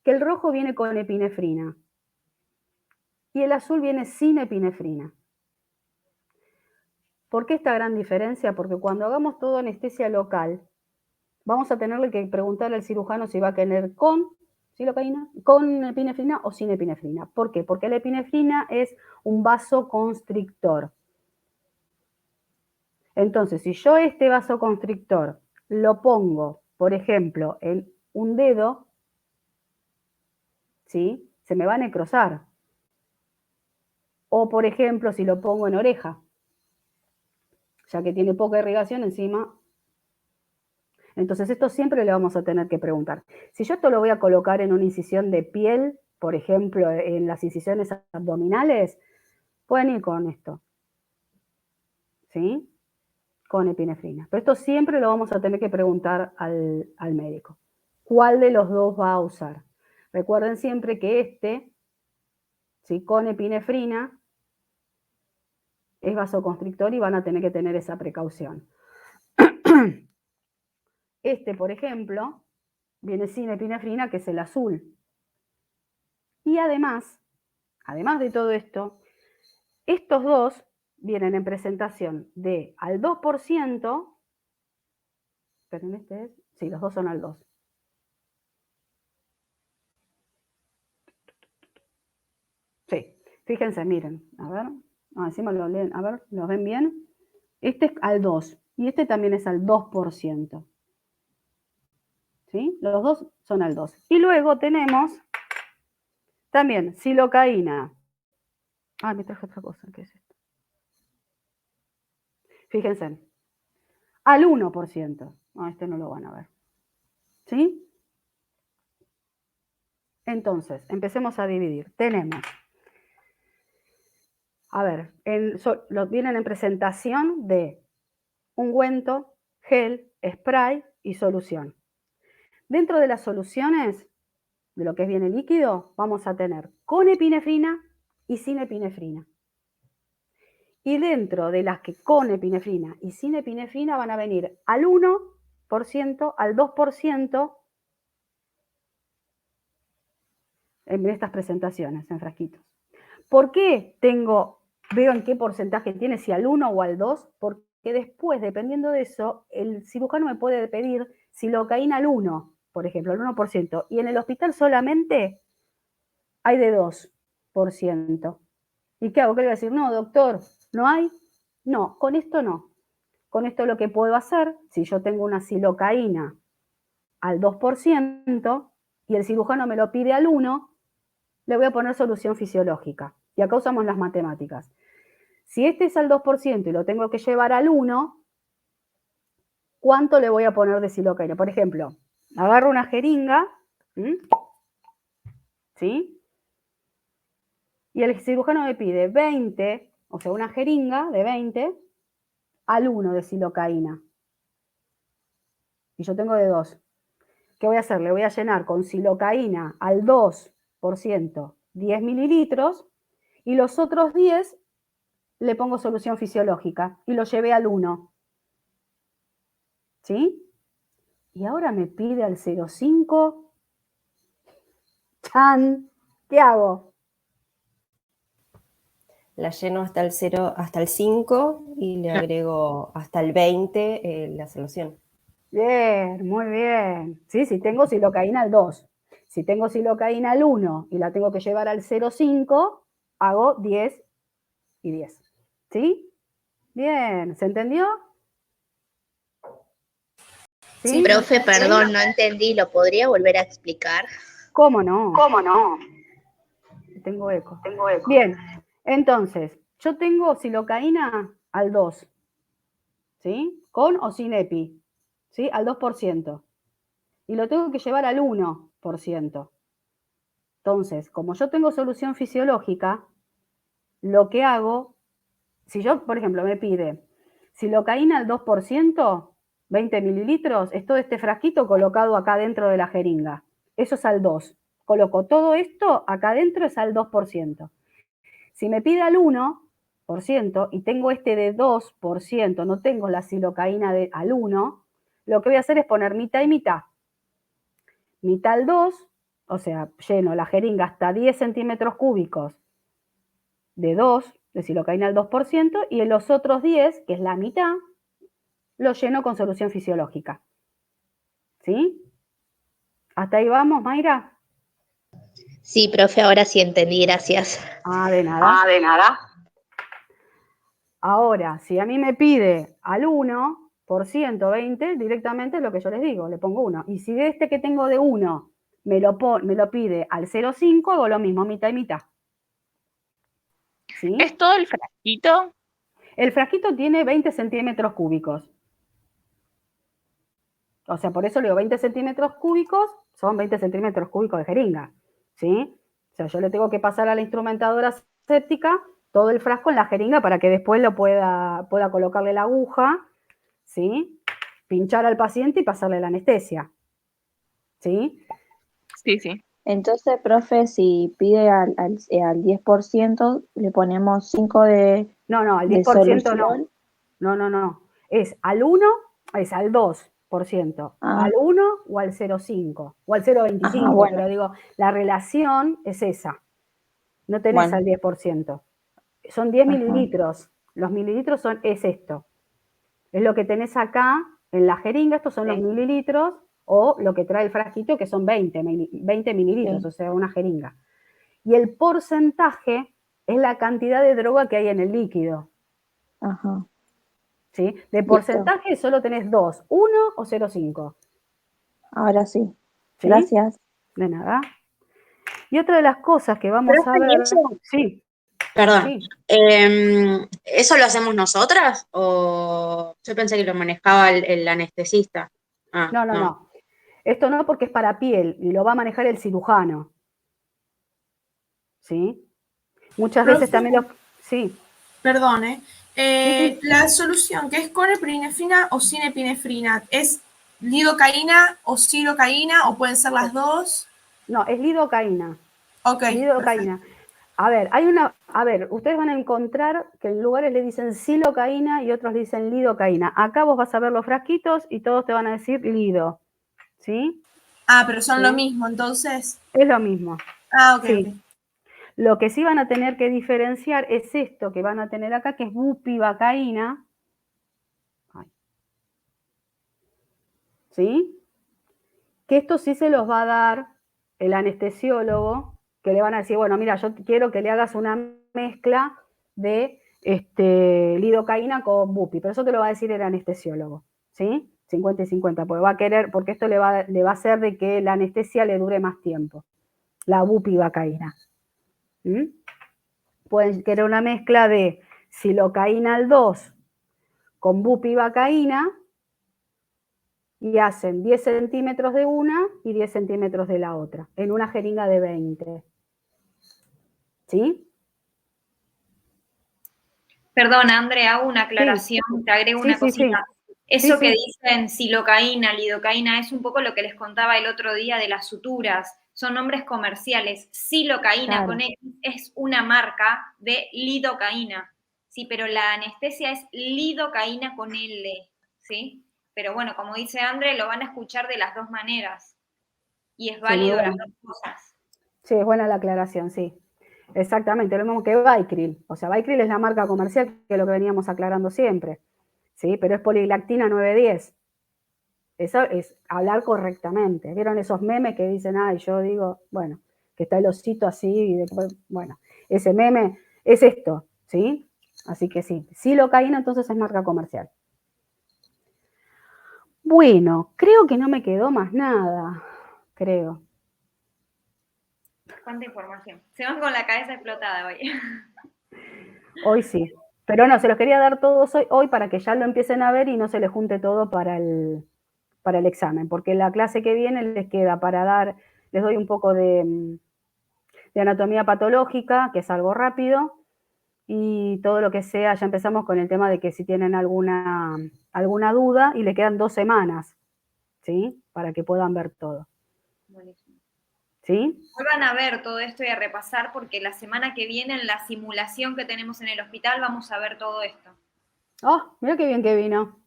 Que el rojo viene con epinefrina y el azul viene sin epinefrina. ¿Por qué esta gran diferencia? Porque cuando hagamos toda anestesia local, vamos a tenerle que preguntarle al cirujano si va a querer con silocaína, con epinefrina o sin epinefrina. ¿Por qué? Porque la epinefrina es un vasoconstrictor. Entonces, si yo este vasoconstrictor lo pongo, por ejemplo, en un dedo, ¿sí? Se me va a necrosar. O, por ejemplo, si lo pongo en oreja, ya que tiene poca irrigación encima. Entonces, esto siempre le vamos a tener que preguntar. Si yo esto lo voy a colocar en una incisión de piel, por ejemplo, en las incisiones abdominales, pueden ir con esto, ¿sí? Con epinefrina. Pero esto siempre lo vamos a tener que preguntar al médico. ¿Cuál de los dos va a usar? Recuerden siempre que este, ¿sí? Con epinefrina, es vasoconstrictor y van a tener que tener esa precaución. Este, por ejemplo, viene sin epinefrina, que es el azul. Y además de todo esto, estos dos vienen en presentación de al 2%, pero en este es, sí, los dos son al 2. Sí, fíjense, miren, a ver, encima lo leen, a ver, ¿los ven bien? Este es al 2 y este también es al 2%. ¿Sí? Los dos son al 2. Y luego tenemos también silocaína. Me traje otra cosa, ¿qué es esto? Fíjense, al 1%. Este no lo van a ver. ¿Sí? Entonces, empecemos a dividir. Tenemos, a ver, vienen en presentación de ungüento, gel, spray y solución. Dentro de las soluciones, de lo que es bien el líquido, vamos a tener con epinefrina y sin epinefrina. Y dentro de las que con epinefrina y sin epinefrina van a venir al 1%, al 2% en estas presentaciones, en frasquitos. ¿Por qué veo en qué porcentaje tiene, si al 1 o al 2? Porque después, dependiendo de eso, el cirujano me puede pedir silocaína al 1, por ejemplo, al 1%, y en el hospital solamente hay de 2%. ¿Y qué hago? ¿Qué le voy a decir? No, doctor, ¿no hay? No, con esto no. Con esto lo que puedo hacer, si yo tengo una silocaína al 2% y el cirujano me lo pide al 1%, le voy a poner solución fisiológica. Y acá usamos las matemáticas. Si este es al 2% y lo tengo que llevar al 1%, ¿cuánto le voy a poner de silocaína? Por ejemplo, agarro una jeringa, ¿sí? Y el cirujano me pide 20, o sea, una jeringa de 20 al 1 de silocaína. Y yo tengo de 2. ¿Qué voy a hacer? Le voy a llenar con silocaína al 2%, 10 mililitros, y los otros 10 le pongo solución fisiológica y lo llevé al 1. ¿Sí? Y ahora me pide al 0,5. ¡Chan! ¿Qué hago? La lleno hasta el 0, hasta el 5 y le agrego hasta el 20 la solución. Bien, muy bien. Sí, si tengo silocaína al 2. Si tengo silocaína al 1 y la tengo que llevar al 0,5, hago 10 y 10. ¿Sí? Bien, ¿se entendió? Sí, profe, perdón, no entendí. ¿Lo podría volver a explicar? ¿Cómo no? ¿Cómo no? Tengo eco. Bien, entonces, yo tengo silocaína al 2. ¿Sí? ¿Con o sin epi? ¿Sí? Al 2%. Y lo tengo que llevar al 1%. Entonces, como yo tengo solución fisiológica, lo que hago, si yo, por ejemplo, me pide silocaína al 2%, 20 mililitros, es todo este frasquito colocado acá dentro de la jeringa. Eso es al 2. Coloco todo esto acá adentro, es al 2%. Si me pide al 1% y tengo este de 2%, no tengo la silocaína al 1, lo que voy a hacer es poner mitad y mitad. Mitad al 2, o sea, lleno la jeringa hasta 10 centímetros cúbicos de 2, de silocaína al 2%, y en los otros 10, que es la mitad, lo lleno con solución fisiológica. ¿Sí? ¿Hasta ahí vamos, Mayra? Sí, profe, ahora sí entendí, gracias. De nada. De nada. Ahora, si a mí me pide al 1%, 20, directamente es lo que yo les digo, le pongo 1. Y si de este que tengo de 1 me lo pide al 0,5, hago lo mismo, mitad y mitad. ¿Sí? ¿Es todo el frasquito? El frasquito tiene 20 centímetros cúbicos. O sea, por eso le digo 20 centímetros cúbicos, son 20 centímetros cúbicos de jeringa. ¿Sí? O sea, yo le tengo que pasar a la instrumentadora séptica todo el frasco en la jeringa para que después lo pueda colocarle la aguja, ¿sí? Pinchar al paciente y pasarle la anestesia. ¿Sí? Sí, sí. Entonces, profe, si pide al 10%, le ponemos 5 de No, al de 10% no. solución. No. Es al 1, es al 2%. Ah, Al 1 o al 0,5 o al 0,25, ajá, bueno. pero digo, la relación es esa. No tenés Bueno. al 10%. Son 10 Ajá. mililitros. Los mililitros es esto. Es lo que tenés acá en la jeringa, estos son los Sí. mililitros, o lo que trae el frasquito, que son 20 mililitros, Sí. o sea, una jeringa. Y el porcentaje es la cantidad de droga que hay en el líquido. Ajá. ¿Sí? De Listo. porcentaje solo tenés 2, 1 o 0,5. Ahora sí. ¿Sí? Gracias. De nada. Y otra de las cosas que vamos a ver... Sí, Perdón, sí. ¿eso lo hacemos nosotras? ¿O yo pensé que lo manejaba el anestesista? No. Esto no, porque es para piel y lo va a manejar el cirujano. ¿Sí? Muchas veces también lo... Sí. Perdone. Sí. La solución, que es con epinefrina o sin epinefrina, ¿es lidocaína o silocaína o pueden ser las dos? No, es lidocaína. Ok. Lidocaína. A ver, ustedes van a encontrar que en lugares le dicen silocaína y otros dicen lidocaína. Acá vos vas a ver los frasquitos y todos te van a decir lido. ¿Sí? Pero son ¿Sí? lo mismo, entonces. Es lo mismo. Ok, sí. ok. Lo que sí van a tener que diferenciar es esto que van a tener acá, que es bupivacaína. ¿Sí? Que esto sí se los va a dar el anestesiólogo, que le van a decir, bueno, mira, yo quiero que le hagas una mezcla de lidocaína con bupi, pero eso te lo va a decir el anestesiólogo, ¿sí? 50 y 50, porque va a querer, porque esto le va a hacer de que la anestesia le dure más tiempo, la bupivacaína. Pueden querer una mezcla de silocaína al 2 con bupivacaína y hacen 10 centímetros de una y 10 centímetros de la otra, en una jeringa de 20. ¿Sí? Perdón, André, hago una aclaración, te agrego una cosita. Eso que dicen silocaína, lidocaína, es un poco lo que les contaba el otro día de las suturas. Son nombres comerciales. Silocaína con X es una marca de lidocaína. Sí, pero la anestesia es lidocaína con L, ¿sí? Pero bueno, como dice André, lo van a escuchar de las dos maneras. Y es válido las dos cosas. Sí, es buena la aclaración, sí. Exactamente, lo mismo que Vicryl. O sea, Vicryl es la marca comercial, que es lo que veníamos aclarando siempre. ¿Sí? Pero es polilactina 910. Eso es hablar correctamente. ¿Vieron esos memes que dicen, yo digo, bueno, que está el osito así, y después, bueno, ese meme es esto, ¿sí? Así que sí, silocaína entonces es marca comercial. Bueno, creo que no me quedó más nada, creo. ¿Cuánta información? Se van con la cabeza explotada hoy. Hoy sí, pero no, se los quería dar todos hoy para que ya lo empiecen a ver y no se les junte todo para el examen, porque la clase que viene les queda para dar, les doy un poco de anatomía patológica, que es algo rápido, y todo lo que sea, ya empezamos con el tema de que si tienen alguna duda, y le quedan 2 semanas, ¿sí? Para que puedan ver todo. Buenísimo. ¿Sí? Vuelvan a ver todo esto y a repasar, porque la semana que viene, en la simulación que tenemos en el hospital, vamos a ver todo esto. Oh, mira qué bien que vino.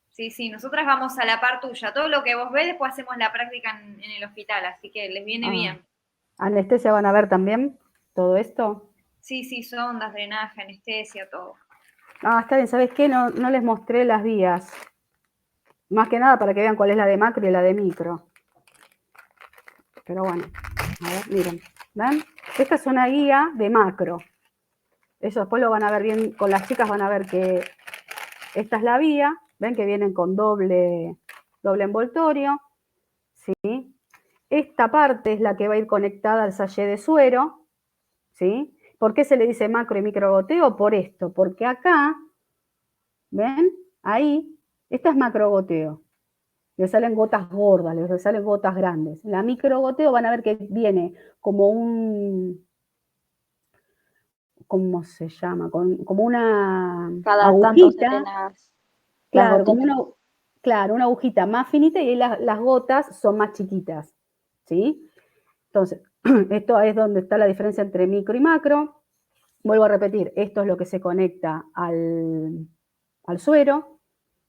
Sí, sí, nosotras vamos a la par tuya. Todo lo que vos ves, después hacemos la práctica en el hospital, así que les viene bien. ¿Anestesia van a ver también todo esto? Sí, sí, sondas, drenaje, anestesia, todo. Ah, está bien, ¿sabes qué? No les mostré las vías. Más que nada para que vean cuál es la de macro y la de micro. Pero bueno, a ver, miren. ¿Ven? Esta es una guía de macro. Eso después lo van a ver bien, con las chicas van a ver que esta es la vía. Ven que vienen con doble envoltorio. ¿Sí? Esta parte es la que va a ir conectada al sallé de suero. ¿Sí? ¿Por qué se le dice macro y micro goteo? Por esto, porque acá, ¿ven? Ahí, esta es macro goteo. Le salen gotas gordas, le salen gotas grandes. La micro goteo van a ver que viene como un, ¿cómo se llama? Como una Cada tanto se agujita. ven las Claro, gotitas. una agujita más finita, y ahí las gotas son más chiquitas, ¿sí? Entonces, esto es donde está la diferencia entre micro y macro. Vuelvo a repetir, esto es lo que se conecta al suero,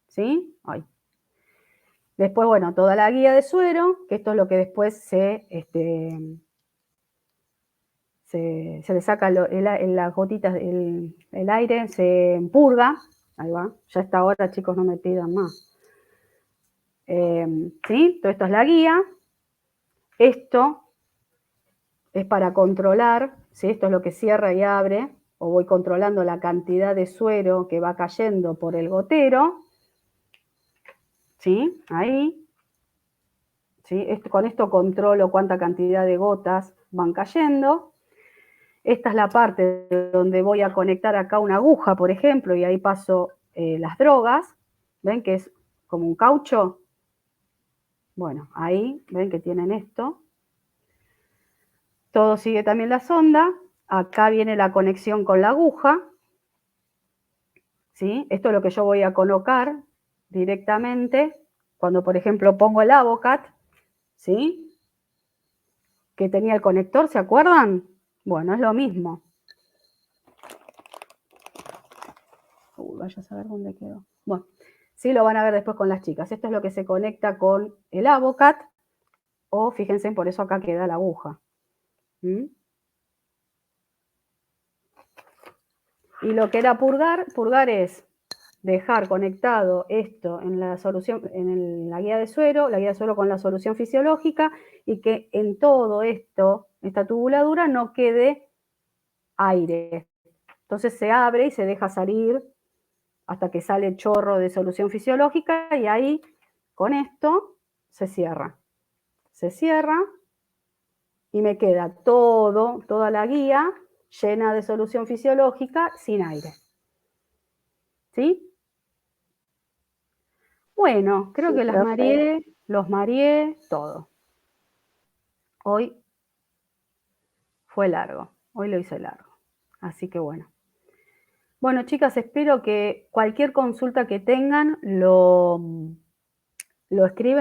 ¿sí? Ay. Después, bueno, toda la guía de suero, que esto es lo que después se le saca las gotitas, el aire, se purga. Ahí va, ya a esta hora, chicos, no me pidan más. ¿Sí? Todo esto es la guía. Esto es para controlar, ¿sí? Esto es lo que cierra y abre, o voy controlando la cantidad de suero que va cayendo por el gotero. ¿Sí? Ahí. ¿Sí? Con esto controlo cuánta cantidad de gotas van cayendo. Esta es la parte donde voy a conectar acá una aguja, por ejemplo, y ahí paso las drogas. ¿Ven que es como un caucho? Bueno, ahí, ven que tienen esto. Todo sigue también la sonda. Acá viene la conexión con la aguja. ¿Sí? Esto es lo que yo voy a colocar directamente cuando, por ejemplo, pongo el Avocat, ¿sí? Que tenía el conector, ¿se acuerdan? Bueno, es lo mismo. Vaya a saber dónde quedó. Bueno, sí lo van a ver después con las chicas. Esto es lo que se conecta con el Avocat, o fíjense, por eso acá queda la aguja. ¿Mm? Y lo que era purgar es dejar conectado esto en la solución, en la guía de suero con la solución fisiológica, y que en todo esto, esta tubuladura, no quede aire. Entonces se abre y se deja salir hasta que sale el chorro de solución fisiológica, y ahí con esto se cierra. Se cierra y me queda toda la guía llena de solución fisiológica sin aire. ¿Sí? Bueno, creo que los mareé todo. Hoy fue largo, hoy lo hice largo. Así que bueno. Bueno, chicas, espero que cualquier consulta que tengan lo escriben.